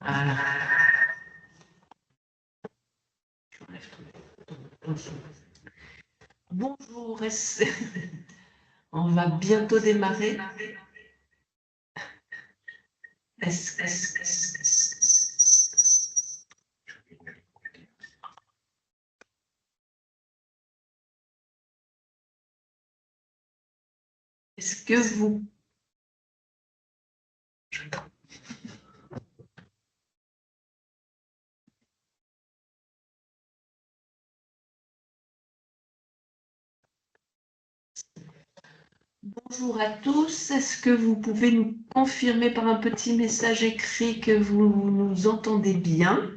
Voilà. Bonjour, on va bientôt démarrer. Est-ce que vous... Bonjour à tous, est-ce que vous pouvez nous confirmer par un petit message écrit que vous nous entendez bien,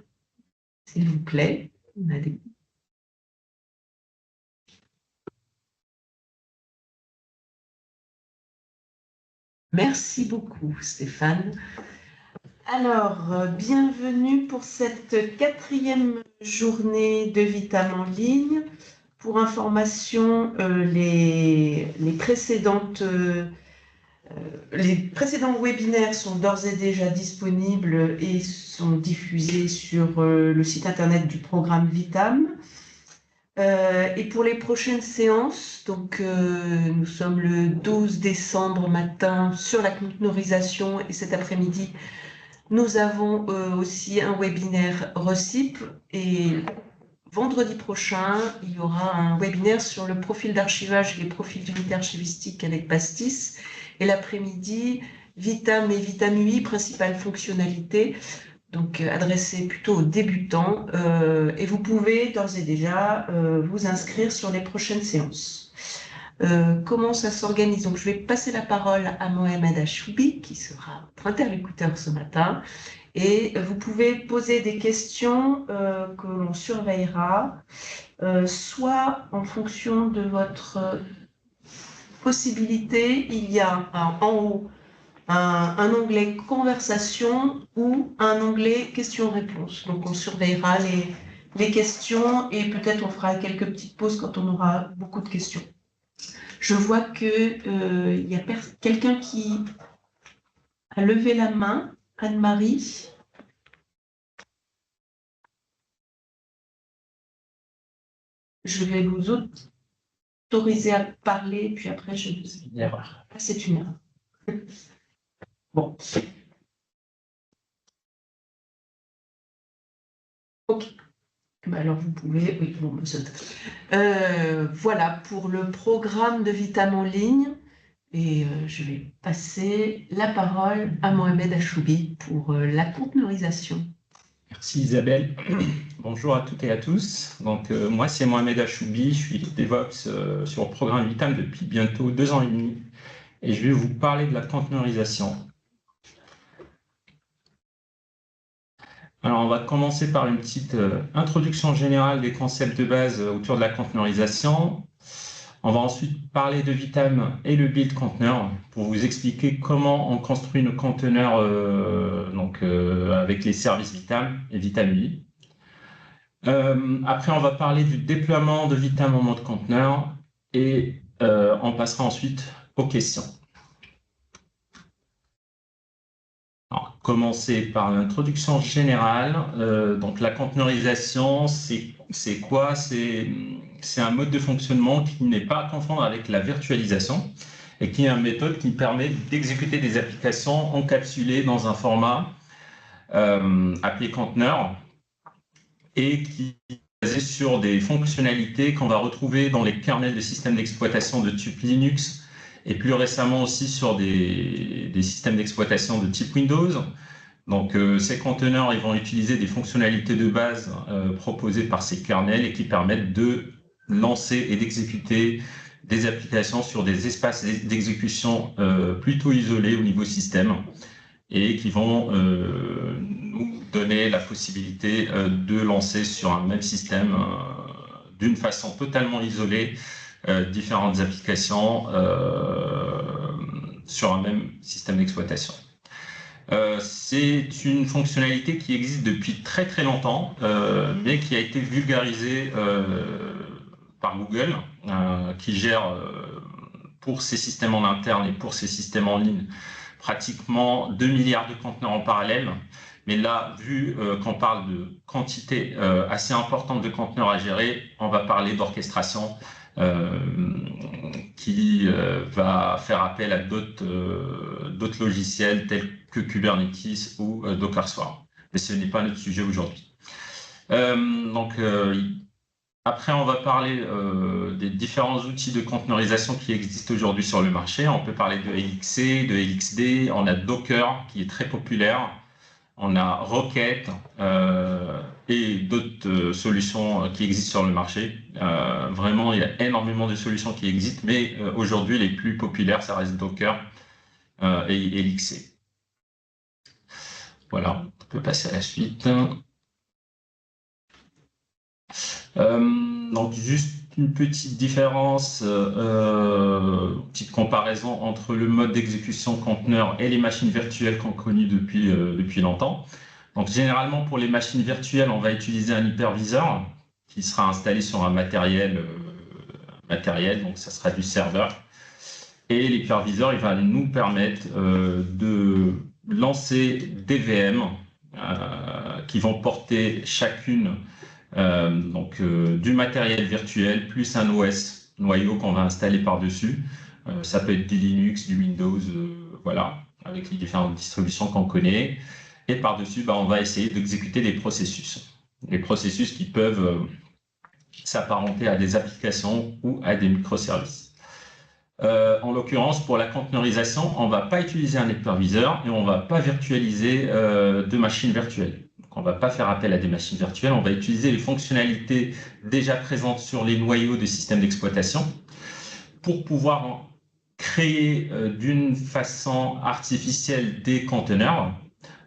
s'il vous plaît? On a des... Merci beaucoup, Stéphane. Alors, bienvenue pour cette 4e journée de Vitam en ligne. Pour information, les précédents webinaires sont d'ores et déjà disponibles et sont diffusés sur le site internet du programme Vitam. Et pour les prochaines séances, donc nous sommes le 12 décembre matin sur la conteneurisation et cet après-midi, nous avons aussi un webinaire RECIP et vendredi prochain, il y aura un webinaire sur le profil d'archivage et les profils d'unité archivistique avec Pastis. Et l'après-midi, Vitam et Vitam UI, principales fonctionnalités, donc adressées plutôt aux débutants. Et vous pouvez d'ores et déjà vous inscrire sur les prochaines séances. Comment ça s'organise? Donc, je vais passer la parole à Mohamed Achoubi, qui sera notre interlocuteur ce matin. Et vous pouvez poser des questions que l'on surveillera, soit en fonction de votre possibilité, il y a en haut un onglet conversation ou un onglet questions-réponses. Donc on surveillera les questions et peut-être on fera quelques petites pauses quand on aura beaucoup de questions. Je vois qu'il y a quelqu'un qui a levé la main, Anne-Marie. Je vais vous autoriser à parler, puis après je vous... C'est une erreur. Ah, c'est une erreur. Bon. Ok. Bah alors vous pouvez... Oui, bon, voilà pour le programme de Vitam en ligne. Et je vais passer la parole à Mohamed Achoubi pour la conteneurisation. Merci Isabelle. Bonjour à toutes et à tous. Donc, moi, c'est Mohamed Achoubi. Je suis DevOps sur le programme Vitam depuis bientôt 2 ans et demi. Et je vais vous parler de la conteneurisation. Alors, on va commencer par une petite introduction générale des concepts de base autour de la conteneurisation. On va ensuite parler de Vitam et le build conteneur pour vous expliquer comment on construit nos conteneurs avec les services Vitam et Vitam UI. Après, on va parler du déploiement de Vitam en mode conteneur et on passera ensuite aux questions. Alors, commencer par l'introduction générale. Donc, la conteneurisation, c'est quoi? C'est un mode de fonctionnement qui n'est pas à confondre avec la virtualisation et qui est une méthode qui permet d'exécuter des applications encapsulées dans un format appelé conteneur et qui est basé sur des fonctionnalités qu'on va retrouver dans les kernels de systèmes d'exploitation de type Linux et plus récemment aussi sur des systèmes d'exploitation de type Windows. Donc, ces conteneurs, ils vont utiliser des fonctionnalités de base proposées par ces kernels et qui permettent de lancer et d'exécuter des applications sur des espaces d'exécution plutôt isolés au niveau système et qui vont nous donner la possibilité de lancer sur un même système d'une façon totalement isolée différentes applications sur un même système d'exploitation. C'est une fonctionnalité qui existe depuis très très longtemps, mais qui a été vulgarisée par Google, qui gère pour ses systèmes en interne et pour ses systèmes en ligne pratiquement 2 milliards de conteneurs en parallèle. Mais là, vu qu'on parle de quantité assez importante de conteneurs à gérer, on va parler d'orchestration qui va faire appel à d'autres logiciels tels que Kubernetes ou Docker Swarm. Mais ce n'est pas notre sujet aujourd'hui. Après, on va parler des différents outils de conteneurisation qui existent aujourd'hui sur le marché. On peut parler de LXC, de LXD, on a Docker qui est très populaire, on a Rocket et d'autres solutions qui existent sur le marché. Vraiment, il y a énormément de solutions qui existent, mais aujourd'hui, les plus populaires, ça reste Docker et LXC. Voilà, on peut passer à la suite. Donc juste une petite différence, petite comparaison entre le mode d'exécution conteneur et les machines virtuelles qu'on connaît depuis longtemps. Donc généralement pour les machines virtuelles, on va utiliser un hyperviseur qui sera installé sur un matériel, donc ça sera du serveur. Et l'hyperviseur, il va nous permettre de lancer des VM qui vont porter chacune du matériel virtuel plus un OS noyau qu'on va installer par-dessus. Ça peut être du Linux, du Windows, voilà, avec les différentes distributions qu'on connaît. Et par-dessus, on va essayer d'exécuter des processus. Les processus qui peuvent s'apparenter à des applications ou à des microservices. En l'occurrence, pour la conteneurisation, on ne va pas utiliser un hyperviseur et on ne va pas virtualiser de machines virtuelles. On ne va pas faire appel à des machines virtuelles, on va utiliser les fonctionnalités déjà présentes sur les noyaux de système d'exploitation pour pouvoir créer d'une façon artificielle des conteneurs.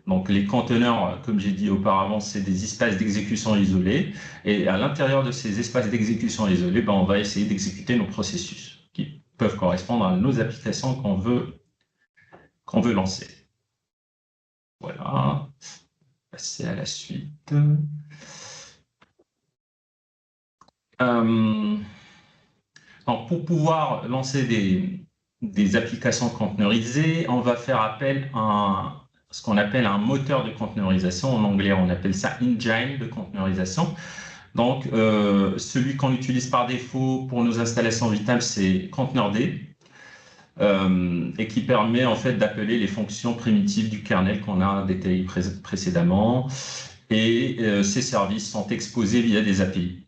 Donc les conteneurs, comme j'ai dit auparavant, c'est des espaces d'exécution isolés. Et à l'intérieur de ces espaces d'exécution isolés, on va essayer d'exécuter nos processus qui peuvent correspondre à nos applications qu'on veut lancer. Voilà. Passer à la suite. Donc pour pouvoir lancer des applications conteneurisées, on va faire appel à ce qu'on appelle un moteur de conteneurisation. En anglais, on appelle ça engine de conteneurisation. Donc, celui qu'on utilise par défaut pour nos installations Vitam, c'est contenerd et qui permet en fait d'appeler les fonctions primitives du kernel qu'on a détaillé précédemment. Et ces services sont exposés via des API.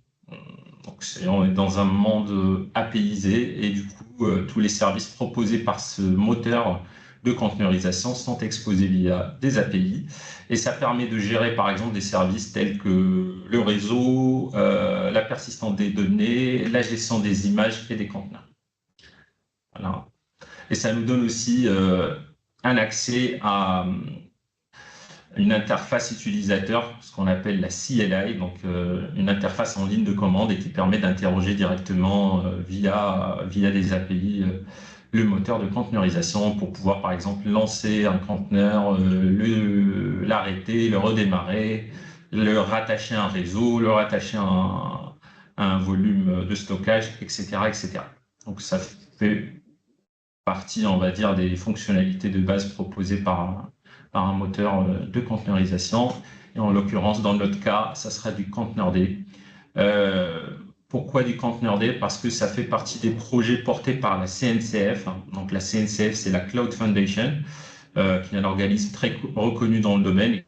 Donc, on est dans un monde APIisé et du coup, tous les services proposés par ce moteur de conteneurisation sont exposés via des API. Et ça permet de gérer, par exemple, des services tels que le réseau, la persistance des données, la gestion des images et des conteneurs. Voilà. Et ça nous donne aussi un accès à une interface utilisateur, ce qu'on appelle la CLI, donc une interface en ligne de commande et qui permet d'interroger directement via des API le moteur de conteneurisation pour pouvoir, par exemple, lancer un conteneur, l'arrêter, le redémarrer, le rattacher à un réseau, le rattacher à un volume de stockage, etc., etc. Donc, ça fait partie, on va dire, des fonctionnalités de base proposées par un moteur de conteneurisation. Et en l'occurrence, dans notre cas, ça sera du contenerd. Pourquoi du contenerd? Parce que ça fait partie des projets portés par la CNCF. Donc la CNCF, c'est la Cloud Foundation, qui est un organisme très reconnu dans le domaine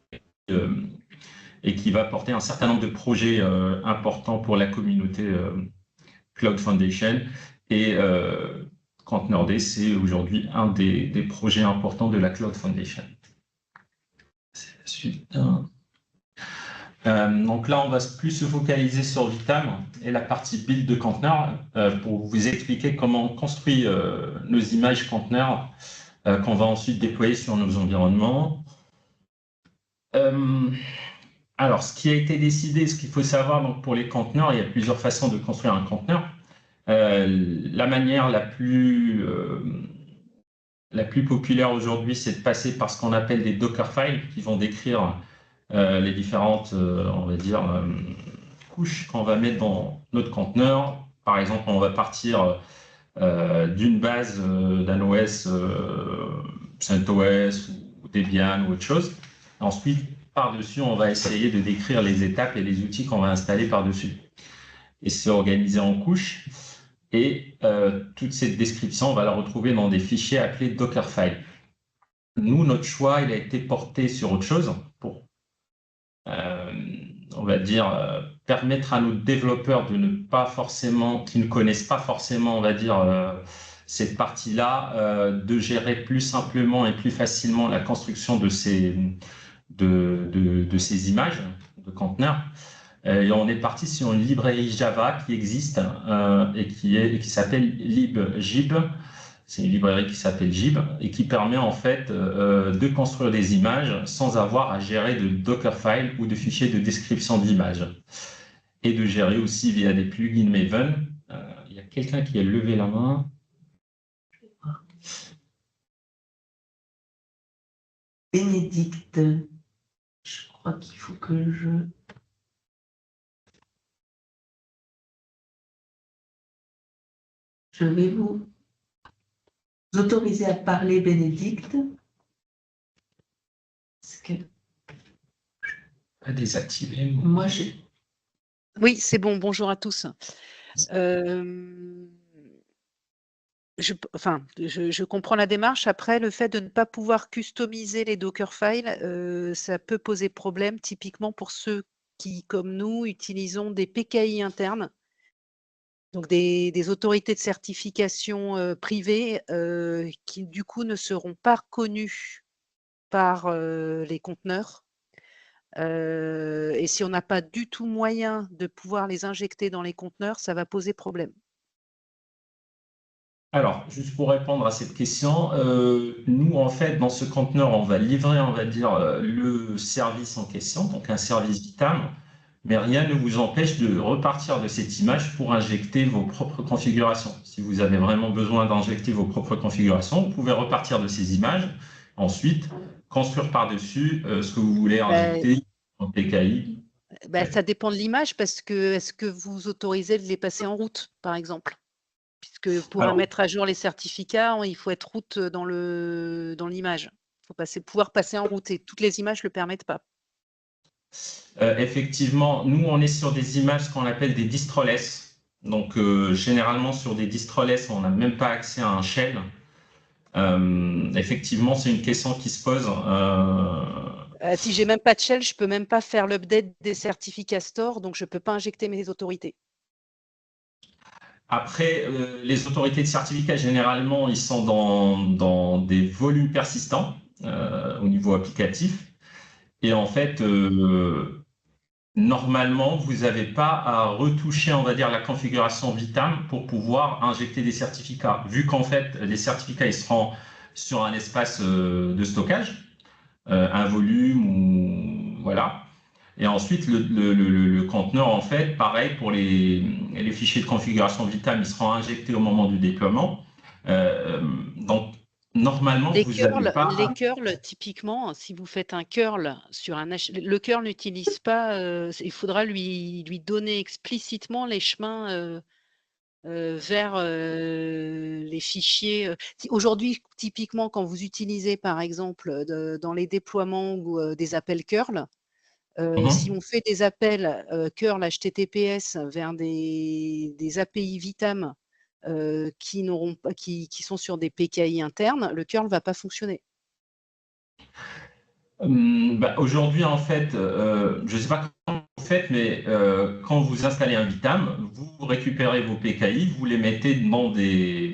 et qui va porter un certain nombre de projets importants pour la communauté Cloud Foundation. Et contenerd, c'est aujourd'hui un des projets importants de la Cloud Foundation. C'est la suite. Donc là, on va plus se focaliser sur Vitam et la partie build de conteneur pour vous expliquer comment on construit nos images conteneurs qu'on va ensuite déployer sur nos environnements. Alors, ce qui a été décidé, ce qu'il faut savoir donc, pour les conteneurs, il y a plusieurs façons de construire un conteneur. La manière la plus populaire aujourd'hui, c'est de passer par ce qu'on appelle des Dockerfiles qui vont décrire les différentes, on va dire, couches qu'on va mettre dans notre conteneur. Par exemple, on va partir d'une base d'un OS, CentOS ou Debian ou autre chose. Ensuite, par-dessus, on va essayer de décrire les étapes et les outils qu'on va installer par-dessus. Et c'est organisé en couches. Et toute cette description, on va la retrouver dans des fichiers appelés Dockerfile. Nous, notre choix, il a été porté sur autre chose pour, on va dire, permettre à nos développeurs de ne pas forcément, qui ne connaissent pas forcément, on va dire, cette partie-là, de gérer plus simplement et plus facilement la construction de ces images, de conteneurs. Et on est parti sur une librairie Java qui existe et qui s'appelle libgib. C'est une librairie qui s'appelle Gib et qui permet en fait de construire des images sans avoir à gérer de Dockerfile ou de fichiers de description d'images. Et de gérer aussi via des plugins Maven. Il y a quelqu'un qui a levé la main. Bénédicte, je crois qu'il faut que je vais vous autoriser à parler, Bénédicte. Pas désactiver. Moi, j'ai. Oui, c'est bon. Bonjour à tous. Je comprends la démarche. Après, le fait de ne pas pouvoir customiser les Dockerfiles, ça peut poser problème, typiquement pour ceux qui, comme nous, utilisons des PKI internes, donc des autorités de certification privées qui, du coup, ne seront pas reconnues par les conteneurs. Et si on n'a pas du tout moyen de pouvoir les injecter dans les conteneurs, ça va poser problème. Alors, juste pour répondre à cette question, nous, en fait, dans ce conteneur, on va livrer, on va dire, le service en question, donc un service Vitam, mais rien ne vous empêche de repartir de cette image pour injecter vos propres configurations. Si vous avez vraiment besoin d'injecter vos propres configurations, vous pouvez repartir de ces images, ensuite construire par-dessus ce que vous voulez injecter en PKI. Ça dépend de l'image, parce que est-ce que vous autorisez de les passer en route, par exemple? Puisque pour mettre à jour les certificats, il faut être route dans l'image. Il faut pouvoir passer en route et toutes les images ne le permettent pas. Effectivement, nous, on est sur des images qu'on appelle des distroless. Donc, généralement, sur des distroless, on n'a même pas accès à un shell. Effectivement, c'est une question qui se pose. Si j'ai même pas de shell, je peux même pas faire l'update des certificats store, donc je peux pas injecter mes autorités. Après, les autorités de certificat, généralement, ils sont dans des volumes persistants au niveau applicatif. Et en fait, normalement, vous n'avez pas à retoucher, on va dire, la configuration Vitam pour pouvoir injecter des certificats. Vu qu'en fait, les certificats, ils seront sur un espace de stockage, un volume ou voilà. Et ensuite, le conteneur, en fait, pareil pour les fichiers de configuration Vitam, ils seront injectés au moment du déploiement. Donc, normalement, vous n'avez pas… Les curls, typiquement, si vous faites un curl sur un… Le curl n'utilise pas… il faudra lui donner explicitement les chemins vers les fichiers. Aujourd'hui, typiquement, quand vous utilisez, par exemple, dans les déploiements ou des appels curl, si on fait des appels curl HTTPS vers des API Vitam qui sont sur des PKI internes, le curl ne va pas fonctionner. Aujourd'hui, en fait, je ne sais pas comment vous faites, mais quand vous installez un Vitam, vous récupérez vos PKI, vous les mettez dans des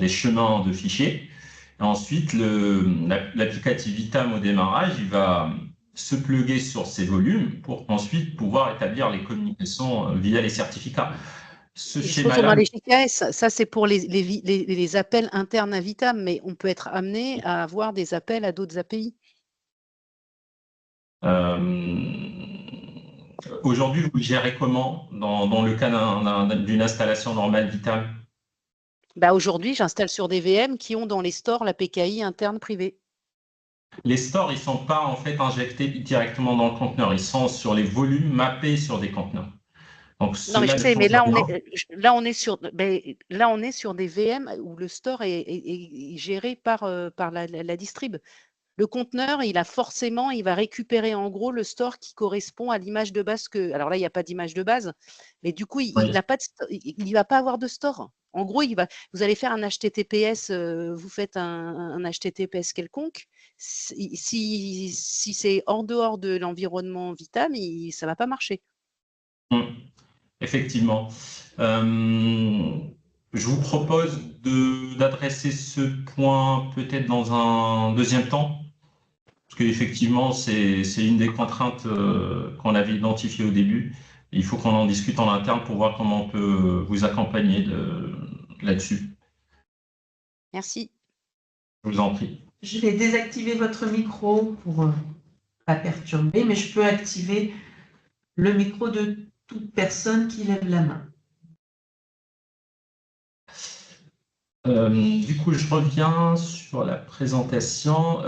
chemins de fichiers. Et ensuite, l'applicatif Vitam au démarrage, il va se plugger sur ces volumes pour ensuite pouvoir établir les communications via les certificats. Ce schéma-là, dans les JKS, ça c'est pour les appels internes à Vitam, mais on peut être amené à avoir des appels à d'autres API. Aujourd'hui, vous le gérez comment dans le cas d'une installation normale Vitam? Aujourd'hui, j'installe sur des VM qui ont dans les stores la PKI interne privée. Les stores, ils ne sont pas en fait injectés directement dans le conteneur, ils sont sur les volumes mappés sur des conteneurs. Donc, non, mais je sais, mais là on est sur des VM où le store est géré par la distrib. Le conteneur, il va récupérer en gros le store qui correspond à l'image de base alors là, il n'y a pas d'image de base, mais du coup, il n'a pas il va pas avoir de store. En gros, vous allez faire un HTTPS, vous faites un HTTPS quelconque. Si c'est en dehors de l'environnement Vitam, ça va pas marcher. Effectivement. Je vous propose d'adresser ce point peut-être dans un deuxième temps, parce qu'effectivement, c'est une des contraintes qu'on avait identifiées au début. Il faut qu'on en discute en interne pour voir comment on peut vous accompagner là-dessus. Merci. Je vous en prie. Je vais désactiver votre micro pour ne pas perturber, mais je peux activer le micro de toute personne qui lève la main. Du coup, je reviens sur la présentation.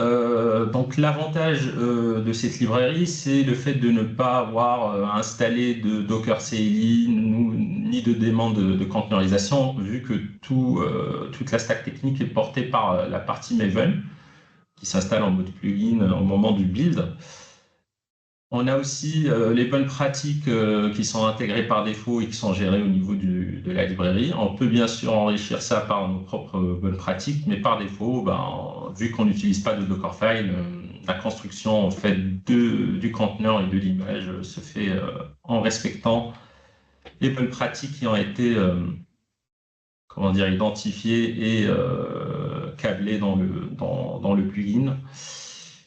Donc, l'avantage de cette librairie, c'est le fait de ne pas avoir installé de Docker CLI ni de demande de conteneurisation, vu que toute la stack technique est portée par la partie Maven, qui s'installe en mode plugin au moment du build. On a aussi les bonnes pratiques qui sont intégrées par défaut et qui sont gérées au niveau de la librairie. On peut bien sûr enrichir ça par nos propres bonnes pratiques, mais par défaut, vu qu'on n'utilise pas de Dockerfile, la construction en fait du conteneur et de l'image se fait en respectant les bonnes pratiques qui ont été identifiées et câblées dans le plugin.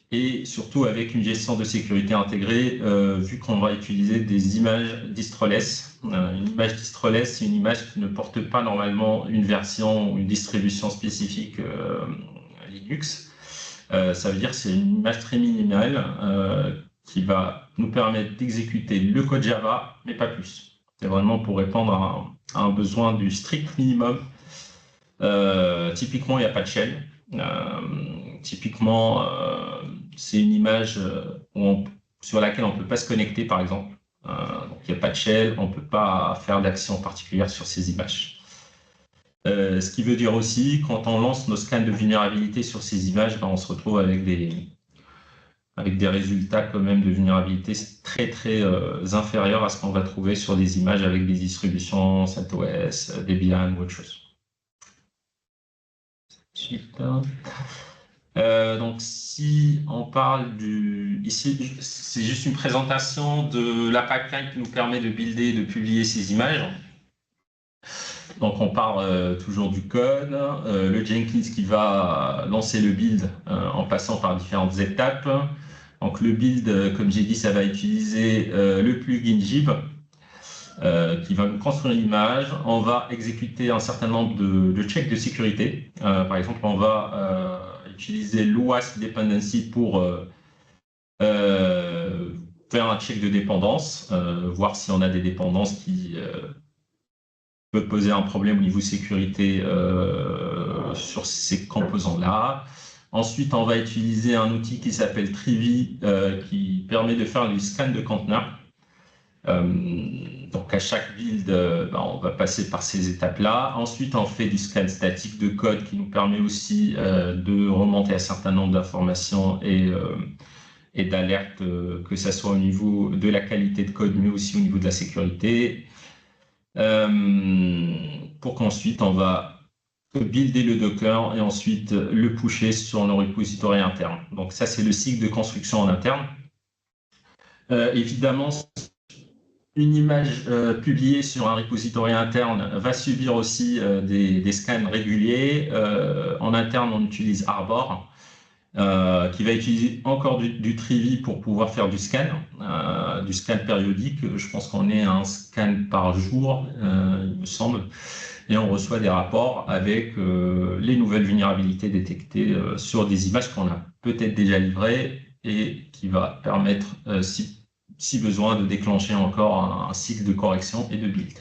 Et surtout avec une gestion de sécurité intégrée, vu qu'on va utiliser des images distroless. Une image distroless, c'est une image qui ne porte pas normalement une version ou une distribution spécifique Linux. Ça veut dire que c'est une image très minimale qui va nous permettre d'exécuter le code Java, mais pas plus. C'est vraiment pour répondre à un besoin du strict minimum. Typiquement, il n'y a pas de shell. Typiquement, c'est une image sur laquelle on ne peut pas se connecter, par exemple. Donc, il n'y a pas de shell, on ne peut pas faire d'action particulière sur ces images. Ce qui veut dire aussi, quand on lance nos scans de vulnérabilité sur ces images, on se retrouve avec des résultats quand même de vulnérabilité très, très inférieurs à ce qu'on va trouver sur des images avec des distributions CentOS, Debian ou autre chose. Ensuite, donc, si on parle ici, c'est juste une présentation de la pipeline qui nous permet de builder et de publier ces images. Donc, on part toujours du code, le Jenkins qui va lancer le build en passant par différentes étapes. Donc, le build, comme j'ai dit, ça va utiliser le plugin Jib qui va nous construire une image. On va exécuter un certain nombre de checks de sécurité. Par exemple, on va utiliser l'OWASP dependency pour faire un check de dépendance, voir si on a des dépendances qui peuvent poser un problème au niveau sécurité sur ces composants-là. Ensuite, on va utiliser un outil qui s'appelle Trivy qui permet de faire du scan de conteneurs. Donc, à chaque build, on va passer par ces étapes-là. Ensuite, on fait du scan statique de code qui nous permet aussi de remonter un certain nombre d'informations et d'alertes, que ce soit au niveau de la qualité de code, mais aussi au niveau de la sécurité. Pour qu'ensuite, on va builder le Docker et ensuite le pusher sur nos repositories internes. Donc, ça, c'est le cycle de construction en interne. Évidemment, une image publiée sur un repository interne va subir aussi des scans réguliers. En interne, on utilise Arbor, qui va utiliser encore du Trivy pour pouvoir faire du scan périodique. Je pense qu'on est à un scan par jour, il me semble. Et on reçoit des rapports avec les nouvelles vulnérabilités détectées sur des images qu'on a peut-être déjà livrées et qui va permettre, si besoin, de déclencher encore un cycle de correction et de build.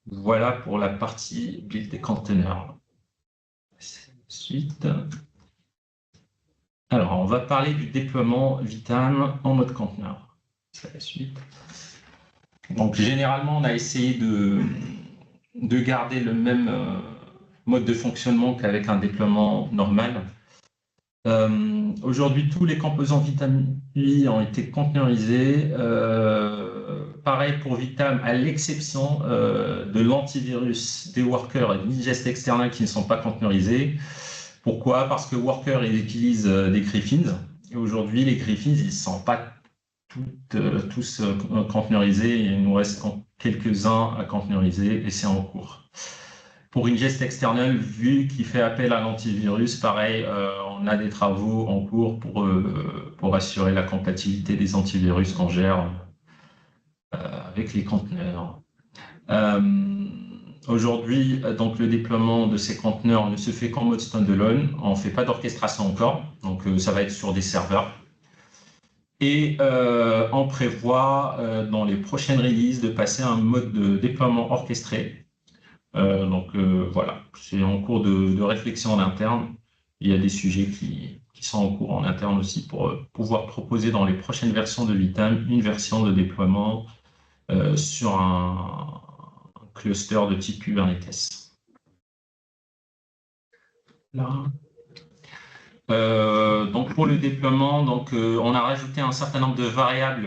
Voilà pour la partie build des containers. Ensuite, alors, on va parler du déploiement Vitam en mode conteneur. C'est la suite. Donc, généralement, on a essayé de garder le même mode de fonctionnement qu'avec un déploiement normal. Aujourd'hui, tous les composants Vitam UI ont été conteneurisés. Pareil pour Vitam, à l'exception de l'antivirus, des workers et de l'ingest external qui ne sont pas conteneurisés. Pourquoi? Parce que workers, ils utilisent des Griffins. Et aujourd'hui, les Griffins, ils ne sont pas tous conteneurisés. Il nous reste quelques-uns à conteneuriser et c'est en cours. Pour ingest external, vu qu'il fait appel à l'antivirus, pareil, on a des travaux en cours pour assurer la compatibilité des antivirus qu'on gère avec les conteneurs. Aujourd'hui, donc le déploiement de ces conteneurs ne se fait qu'en mode standalone. On ne fait pas d'orchestration encore, donc ça va être sur des serveurs. Et on prévoit dans les prochaines releases de passer à un mode de déploiement orchestré. Voilà, c'est en cours de réflexion en interne. Il y a des sujets qui sont en cours en interne aussi pour pouvoir proposer dans les prochaines versions de Vitam une version de déploiement sur un cluster de type Kubernetes. Là. Donc pour le déploiement, on a rajouté un certain nombre de variables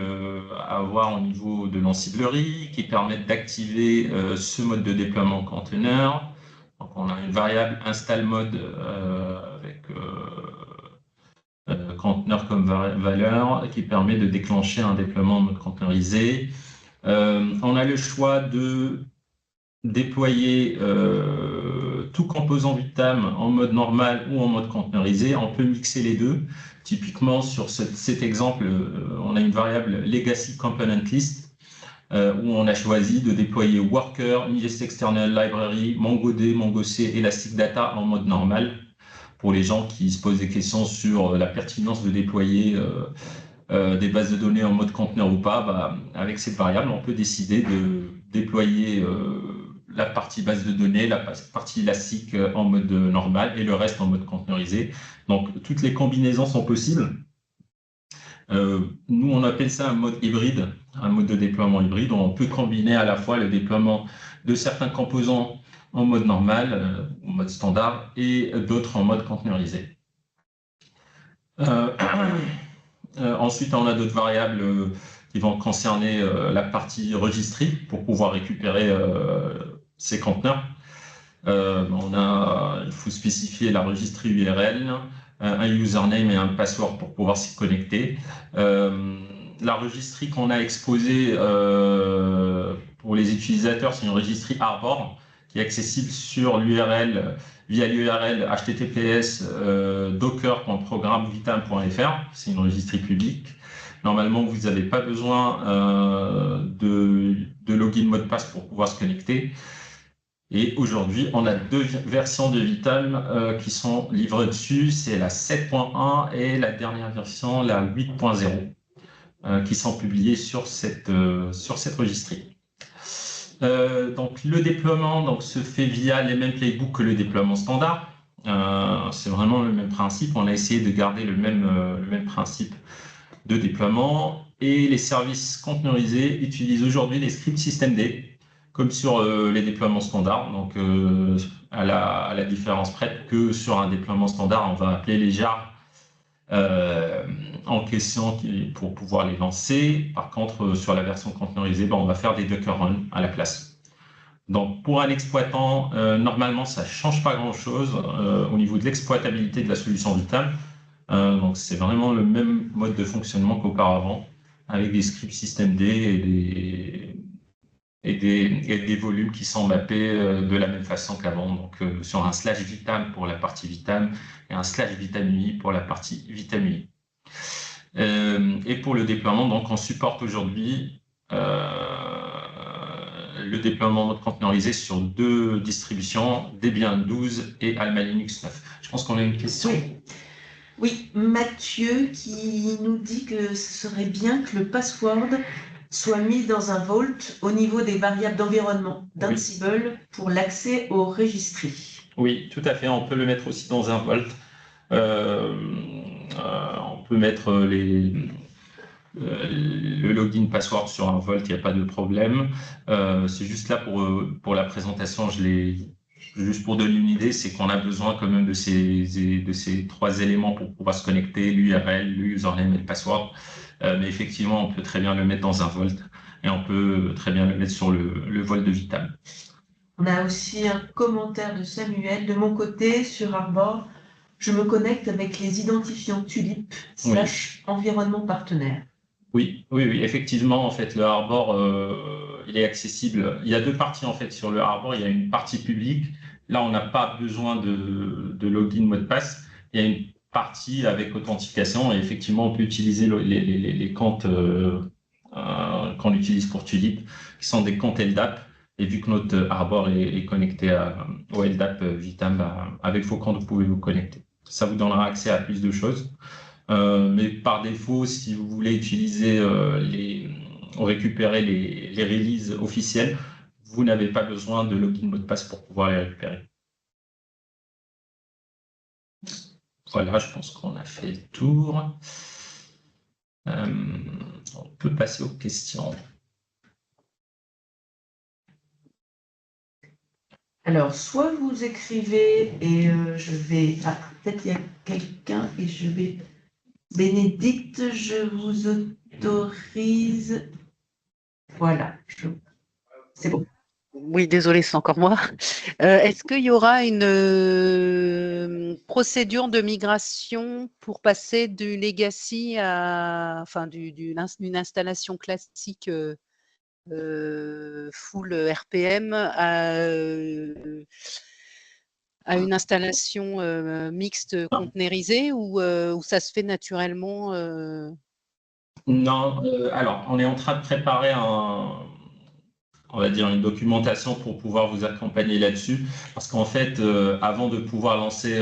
à avoir au niveau de l'ensiblerie qui permettent d'activer ce mode de déploiement conteneur. Donc on a une variable install mode avec conteneur comme valeur qui permet de déclencher un déploiement en mode conteneurisé. On a le choix de déployer tout composant Vitam en mode normal ou en mode conteneurisé. On peut mixer les deux. Typiquement, sur cet exemple, on a une variable Legacy Component List où on a choisi de déployer Worker, Ingest External, Library, MongoD, MongoC, Elastic Data en mode normal. Pour les gens qui se posent des questions sur la pertinence de déployer des bases de données en mode conteneur ou pas, avec cette variable, on peut décider de déployer la partie base de données, la partie Elastic en mode normal et le reste en mode conteneurisé. Donc, toutes les combinaisons sont possibles. Nous, on appelle ça un mode hybride, un mode de déploiement hybride, où on peut combiner à la fois le déploiement de certains composants en mode normal, en mode standard, et d'autres en mode conteneurisé. Ensuite, on a d'autres variables qui vont concerner la partie registry pour pouvoir récupérer ces conteneurs. Il faut spécifier la registry URL, un username et un password pour pouvoir s'y connecter. La registry qu'on a exposée pour les utilisateurs, c'est une registry Arbor qui est accessible sur l'URL via l'URL https docker.programmevitam.fr. C'est une registry publique. Normalement, vous n'avez pas besoin de login mot de passe pour pouvoir se connecter. Et aujourd'hui, on a deux versions de Vitam qui sont livrées dessus. C'est la 7.1 et la dernière version, la 8.0, qui sont publiées sur cette registry. Donc le déploiement se fait via les mêmes playbooks que le déploiement standard. C'est vraiment le même principe. On a essayé de garder le même principe de déploiement. Et les services conteneurisés utilisent aujourd'hui les scripts systemd, comme sur les déploiements standards. Donc à la différence près que sur un déploiement standard, on va appeler les jars en question pour pouvoir les lancer. Par contre, sur la version conteneurisée, on va faire des Docker Run à la place. Donc, pour un exploitant, normalement, ça ne change pas grand-chose au niveau de l'exploitabilité de la solution Vitam. Donc, c'est vraiment le même mode de fonctionnement qu'auparavant, avec des scripts systemd et des volumes qui sont mappés de la même façon qu'avant. Donc, sur un /Vitam pour la partie Vitam et un /Vitam UI pour la partie Vitam UI. Et pour le déploiement, donc on supporte aujourd'hui le déploiement en mode conteneurisé sur deux distributions, Debian 12 et Alma Linux 9. Je pense qu'on a une question. Oui, Mathieu qui nous dit que ce serait bien que le password soit mis dans un vault au niveau des variables d'environnement d'Ansible pour l'accès au registry. Oui, tout à fait. On peut le mettre aussi dans un vault. On peut mettre le login password sur un vault, il n'y a pas de problème. C'est juste là pour la présentation, je juste pour donner une idée, c'est qu'on a besoin quand même de ces 3 éléments pour pouvoir se connecter, l'URL, le username et le password. Mais effectivement, on peut très bien le mettre dans un Vault et on peut très bien le mettre sur le Vault de Vitam. On a aussi un commentaire de Samuel. De mon côté, sur Arbor, je me connecte avec les identifiants Tulip / environnement partenaire. Oui, effectivement, en fait, le Arbor, il est accessible. Il y a 2 parties, en fait, sur le Arbor. Il y a une partie publique. Là, on n'a pas besoin de login, mot de passe. Il y a une partie avec authentification et effectivement, on peut utiliser les comptes qu'on utilise pour Tulip, qui sont des comptes LDAP. Et vu que notre Arbor est connecté au LDAP Vitam, avec vos comptes, vous pouvez vous connecter. Ça vous donnera accès à plus de choses. Mais par défaut, si vous voulez utiliser récupérer les releases officielles, vous n'avez pas besoin de login mot de passe pour pouvoir les récupérer. Voilà, je pense qu'on a fait le tour. On peut passer aux questions. Alors, soit vous écrivez et je vais... Ah, peut-être il y a quelqu'un et je vais... Bénédicte, je vous autorise... Voilà, c'est bon. Oui, désolé, c'est encore moi. Est-ce qu'il y aura une procédure de migration pour passer du legacy enfin, d'une installation classique full RPM à une installation mixte conteneurisée ou ça se fait naturellement Non, alors, on est en train de préparer on va dire une documentation pour pouvoir vous accompagner là-dessus. Parce qu'en fait, avant de pouvoir lancer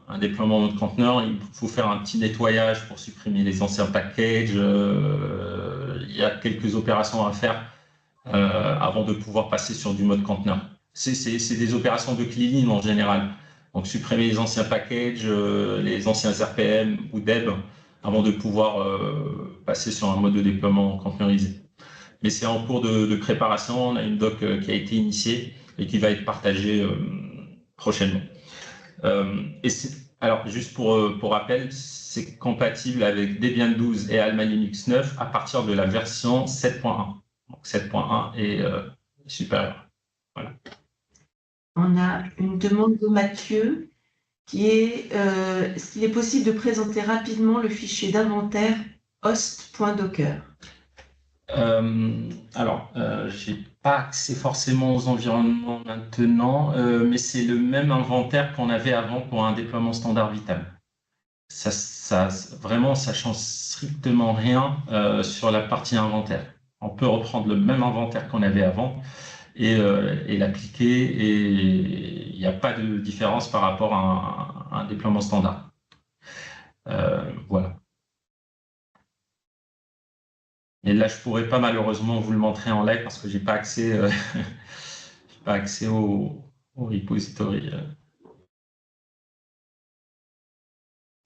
un déploiement mode conteneur, il faut faire un petit nettoyage pour supprimer les anciens packages. Il y a quelques opérations à faire avant de pouvoir passer sur du mode conteneur. C'est des opérations de cleaning en général. Donc, supprimer les anciens packages, les anciens RPM ou DEB avant de pouvoir passer sur un mode de déploiement conteneurisé. Mais c'est en cours de préparation. On a une doc qui a été initiée et qui va être partagée prochainement. Alors, juste pour rappel, c'est compatible avec Debian 12 et Alma Linux 9 à partir de la version 7.1. Donc 7.1 est supérieur. Voilà. On a une demande de Mathieu qui est est-ce qu'il est possible de présenter rapidement le fichier d'inventaire host.docker? Alors, j'ai pas accès forcément aux environnements maintenant, mais c'est le même inventaire qu'on avait avant pour un déploiement standard Vitam. Vraiment, ça change strictement rien sur la partie inventaire. On peut reprendre le même inventaire qu'on avait avant et l'appliquer, et il n'y a pas de différence par rapport à un déploiement standard. Voilà. Et là, je pourrais pas malheureusement vous le montrer en live parce que j'ai pas accès, j'ai pas accès au repository.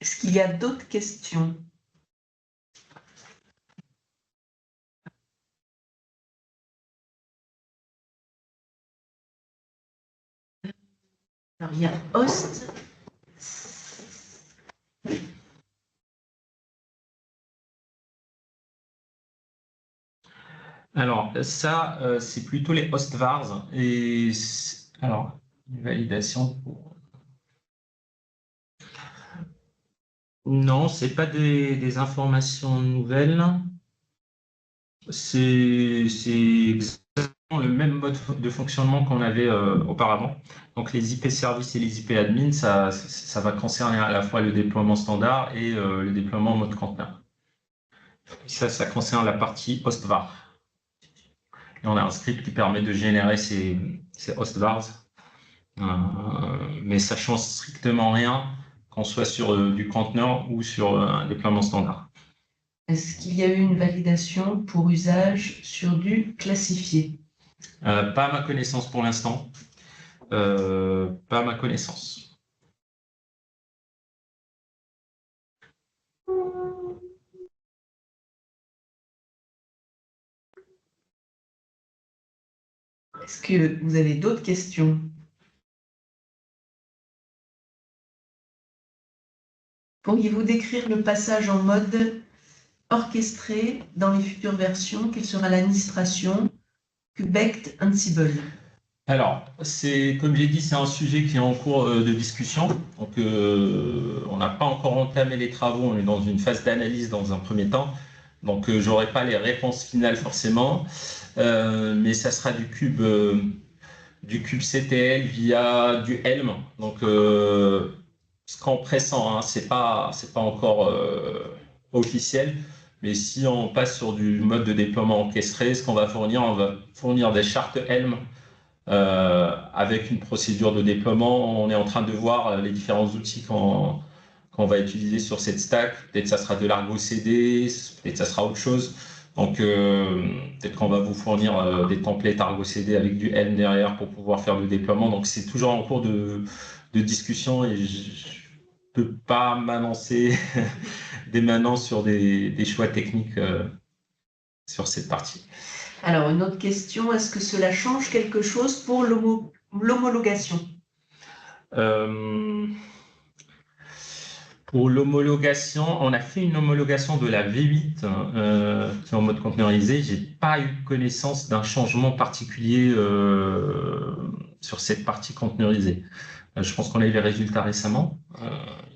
Est-ce qu'il y a d'autres questions? Alors, il y a host. Alors, ça, c'est plutôt les host vars. Et alors, une validation pour... Non, c'est pas des informations nouvelles. C'est exactement le même mode de fonctionnement qu'on avait auparavant. Donc, les IP services et les IP admin, ça va concerner à la fois le déploiement standard et le déploiement mode conteneur. Ça concerne la partie host var. Et on a un script qui permet de générer ces host vars. Mais ça change strictement rien qu'on soit sur du conteneur ou sur un déploiement standard. Est-ce qu'il y a eu une validation pour usage sur du classifié? Pas à ma connaissance pour l'instant. Pas à ma connaissance. Est-ce que vous avez d'autres questions? Pourriez-vous décrire le passage en mode orchestré dans les futures versions? Quelle sera l'administration Kubect Ansible? Alors, comme j'ai dit, c'est un sujet qui est en cours de discussion. Donc, on n'a pas encore entamé les travaux. On est dans une phase d'analyse dans un premier temps. Donc, je n'aurai pas les réponses finales forcément. Mais ça sera du cube CTL via du Helm. Donc, ce qu'on pressent, hein, c'est pas encore officiel. Mais si on passe sur du mode de déploiement orchestré, ce qu'on va fournir, on va fournir des chartes Helm avec une procédure de déploiement. On est en train de voir les différents outils qu'on va utiliser sur cette stack. Peut-être ça sera de l'Argo CD, peut-être ça sera autre chose. Donc, peut-être qu'on va vous fournir des templates Argo CD avec du Helm derrière pour pouvoir faire le déploiement. Donc, c'est toujours en cours de discussion et je ne peux pas m'annoncer dès maintenant sur des choix techniques sur cette partie. Alors, une autre question, est-ce que cela change quelque chose pour l'homologation? Pour l'homologation, on a fait une homologation de la V8 qui est en mode conteneurisé. Je n'ai pas eu connaissance d'un changement particulier sur cette partie conteneurisée. Je pense qu'on a eu les résultats récemment.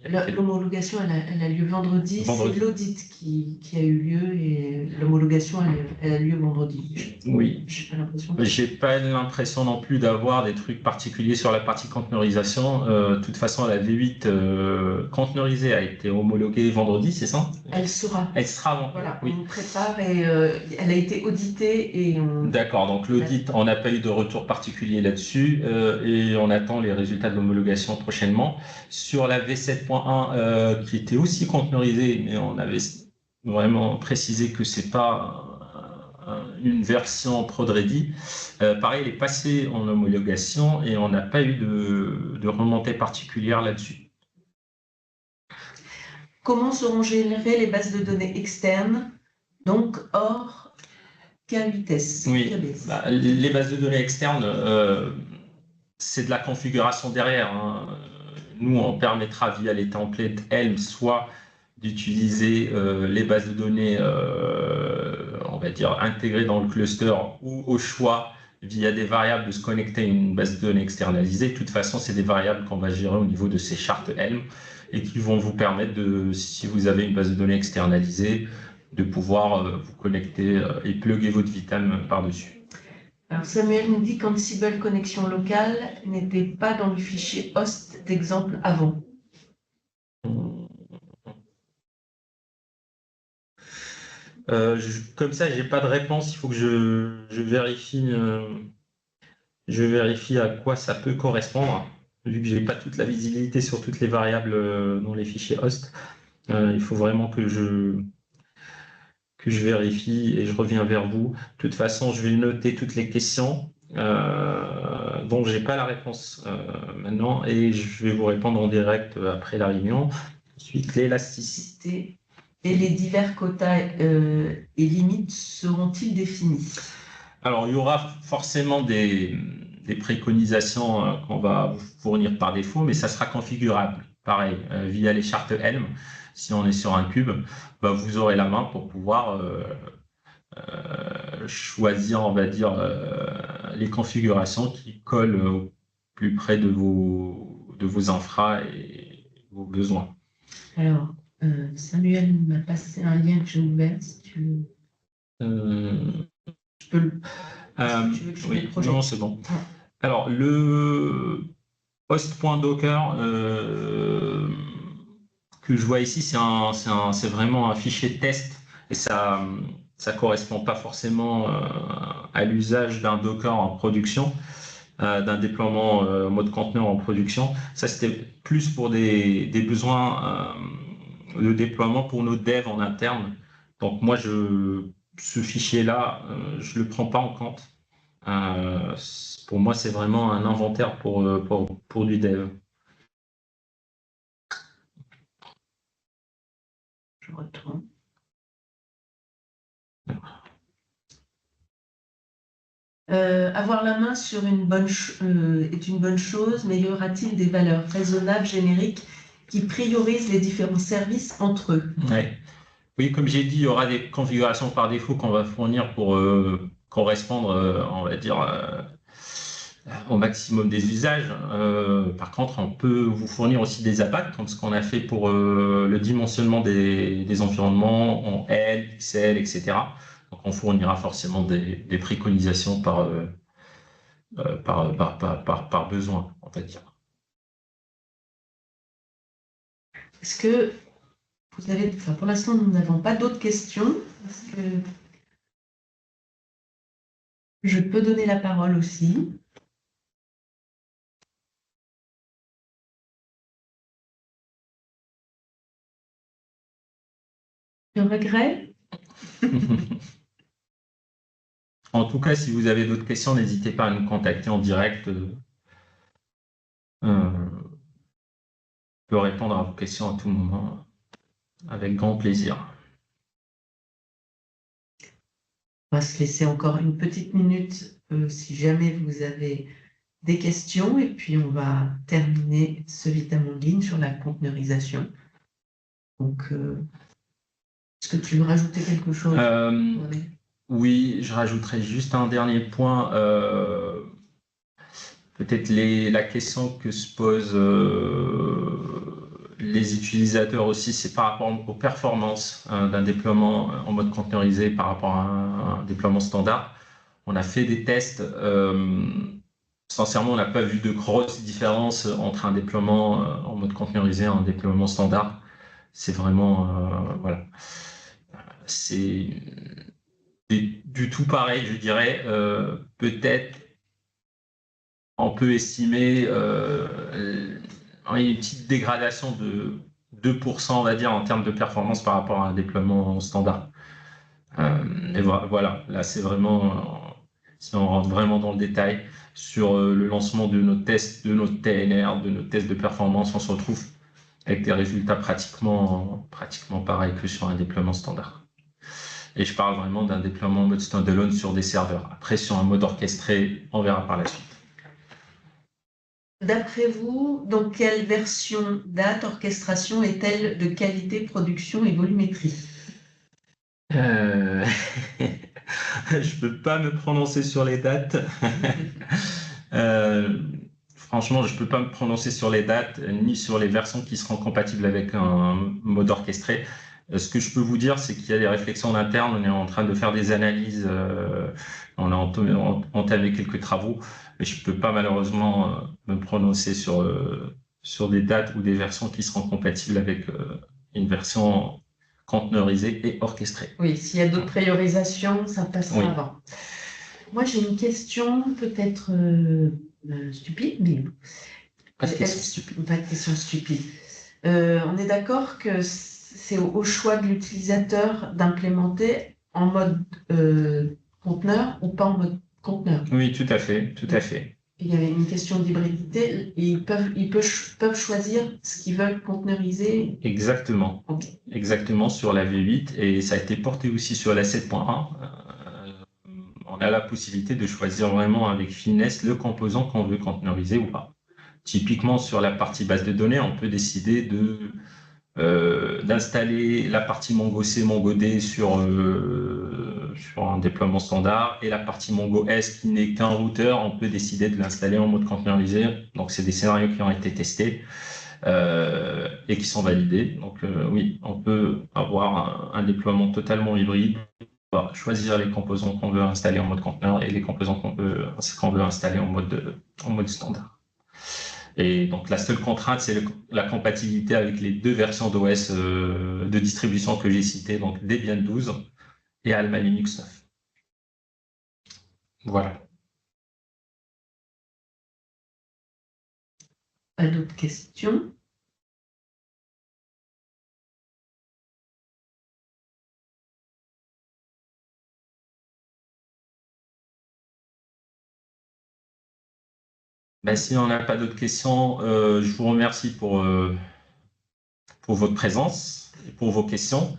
L'homologation, elle a lieu vendredi. C'est l'audit qui a eu lieu et l'homologation, elle a lieu vendredi. Oui. J'ai pas l'impression. J'ai pas l'impression non plus d'avoir des trucs particuliers sur la partie conteneurisation. De toute façon, la V8 conteneurisée a été homologuée vendredi, c'est ça? Elle sera. Elle sera. Voilà, oui. on prépare et elle a été auditée et on... D'accord, donc l'audit, on n'a pas eu de retour particulier là-dessus et on attend les résultats de l'homologation prochainement. Sur la V7.1 qui était aussi conteneurisée, mais on avait vraiment précisé que c'est pas une version prod-ready. Pareil, elle est passée en homologation et on n'a pas eu de remontée particulière là-dessus. Comment seront gérées les bases de données externes, donc hors K8S? Oui, les bases de données externes, c'est de la configuration derrière. Hein. Nous, on permettra via les templates Helm soit d'utiliser les bases de données, on va dire, intégrées dans le cluster ou au choix via des variables de se connecter à une base de données externalisée. De toute façon, c'est des variables qu'on va gérer au niveau de ces chartes Helm et qui vont vous permettre de, si vous avez une base de données externalisée, de pouvoir vous connecter et plugger votre Vitam par-dessus. Alors Samuel nous dit qu'Ansible connexion locale n'était pas dans le fichier host d'exemple avant. Comme ça, j'ai pas de réponse. Il faut que je vérifie. Je vérifie à quoi ça peut correspondre, vu que j'ai pas toute la visibilité sur toutes les variables dans les fichiers host. Il faut vraiment que je vérifie et je reviens vers vous. De toute façon, je vais noter toutes les questions dont j'ai pas la réponse maintenant et je vais vous répondre en direct après la réunion. Ensuite, l'élasticité. Et les divers quotas et limites seront-ils définis? Alors, il y aura forcément des préconisations qu'on va vous fournir par défaut, mais ça sera configurable. Pareil, via les chartes Helm. Si on est sur un cube, vous aurez la main pour pouvoir choisir, on va dire, les configurations qui collent au plus près de vos infras et vos besoins. Alors, Samuel m'a passé un lien que j'ai ouvert, si tu veux. Je peux le... oui, non, c'est bon. Alors, le host.docker que je vois ici, c'est vraiment un fichier test et ça correspond pas forcément à l'usage d'un Docker en production, d'un déploiement en mode conteneur en production. Ça, c'était plus pour des besoins de déploiement pour nos devs en interne. Donc, moi, ce fichier-là, je le prends pas en compte. Pour moi, c'est vraiment un inventaire pour du dev. Je retourne. Avoir la main sur une bonne est une bonne chose, mais y aura-t-il des valeurs raisonnables, génériques qui priorise les différents services entre eux. Ouais. Oui, comme j'ai dit, il y aura des configurations par défaut qu'on va fournir pour correspondre, on va dire, au maximum des usages. Par contre, on peut vous fournir aussi des ABAC, comme ce qu'on a fait pour le dimensionnement des environnements en L, XL, etc. Donc, on fournira forcément des préconisations par besoin, on va dire. Est-ce que vous avez, enfin, pour l'instant, nous n'avons pas d'autres questions. Est-ce que je peux donner la parole aussi? Un regret? En tout cas, si vous avez d'autres questions, n'hésitez pas à nous contacter en direct. Je peux répondre à vos questions à tout moment, avec grand plaisir. On va se laisser encore une petite minute si jamais vous avez des questions, et puis on va terminer ce Vitam en ligne sur la conteneurisation. Donc, est-ce que tu veux rajouter quelque chose? Oui, je rajouterai juste un dernier point. Peut-être la question que se posent les utilisateurs aussi, c'est par rapport aux performances d'un déploiement en mode conteneurisé par rapport à un déploiement standard. On a fait des tests. Sincèrement, on n'a pas vu de grosses différences entre un déploiement en mode conteneurisé et un déploiement standard. C'est vraiment, voilà. C'est du tout pareil, je dirais. Peut-être on peut estimer une petite dégradation de 2%, on va dire, en termes de performance par rapport à un déploiement standard. Et voilà, là, c'est vraiment, si on rentre vraiment dans le détail, sur le lancement de nos tests, de nos TNR, de nos tests de performance, on se retrouve avec des résultats pratiquement pareils que sur un déploiement standard. Et je parle vraiment d'un déploiement en mode standalone sur des serveurs. Après, sur un mode orchestré, on verra par la suite. D'après vous, dans quelle version date orchestration est-elle de qualité, production et volumétrie? Je peux pas me prononcer sur les dates. Franchement, je peux pas me prononcer sur les dates ni sur les versions qui seront compatibles avec un mode orchestré. Ce que je peux vous dire, c'est qu'il y a des réflexions en interne. On est en train de faire des analyses. On a entamé quelques travaux, mais je peux pas malheureusement me prononcer sur des dates ou des versions qui seront compatibles avec une version conteneurisée et orchestrée. Oui, s'il y a d'autres priorisations, ça passera Oui. avant. Moi, j'ai une question peut-être stupide, mais Pas de question stupide. Pas de question stupide. On est d'accord que c'est au choix de l'utilisateur d'implémenter en mode conteneur ou pas en mode conteneur. Oui, tout à fait, tout à fait. Il y avait une question d'hybridité. Ils peuvent choisir ce qu'ils veulent conteneuriser. Exactement. Okay. Exactement, sur la V8, et ça a été porté aussi sur la 7.1. On a la possibilité de choisir vraiment avec finesse le composant qu'on veut conteneuriser ou pas. Typiquement, sur la partie base de données, on peut décider d'installer la partie MongoC, MongoD sur un déploiement standard, et la partie MongoS qui n'est qu'un routeur, on peut décider de l'installer en mode conteneurisé. Donc, c'est des scénarios qui ont été testés et qui sont validés. Donc, oui, on peut avoir un déploiement totalement hybride, choisir les composants qu'on veut installer en mode conteneur et les composants qu'on veut installer en mode standard. Et donc, la seule contrainte, c'est la compatibilité avec les deux versions d'OS de distribution que j'ai citées, donc Debian 12 et Alma Linux 9. Voilà. Pas d'autres questions? Si on n'a pas d'autres questions, je vous remercie pour votre présence et pour vos questions.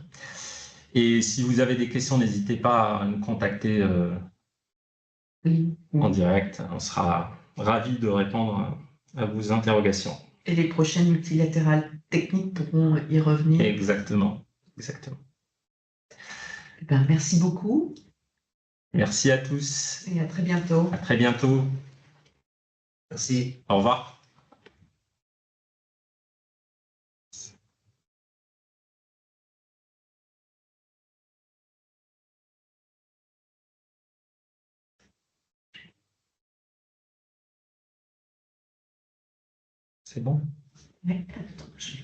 Et si vous avez des questions, n'hésitez pas à nous contacter en direct. On sera ravis de répondre à vos interrogations. Et les prochaines multilatérales techniques pourront y revenir. Exactement. Exactement. Eh ben, merci beaucoup Merci à tous. et à très bientôt. À très bientôt. Merci. Au revoir. C'est bon? Ouais, attends, je vais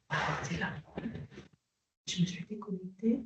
arrêter là. Je me suis déconnectée.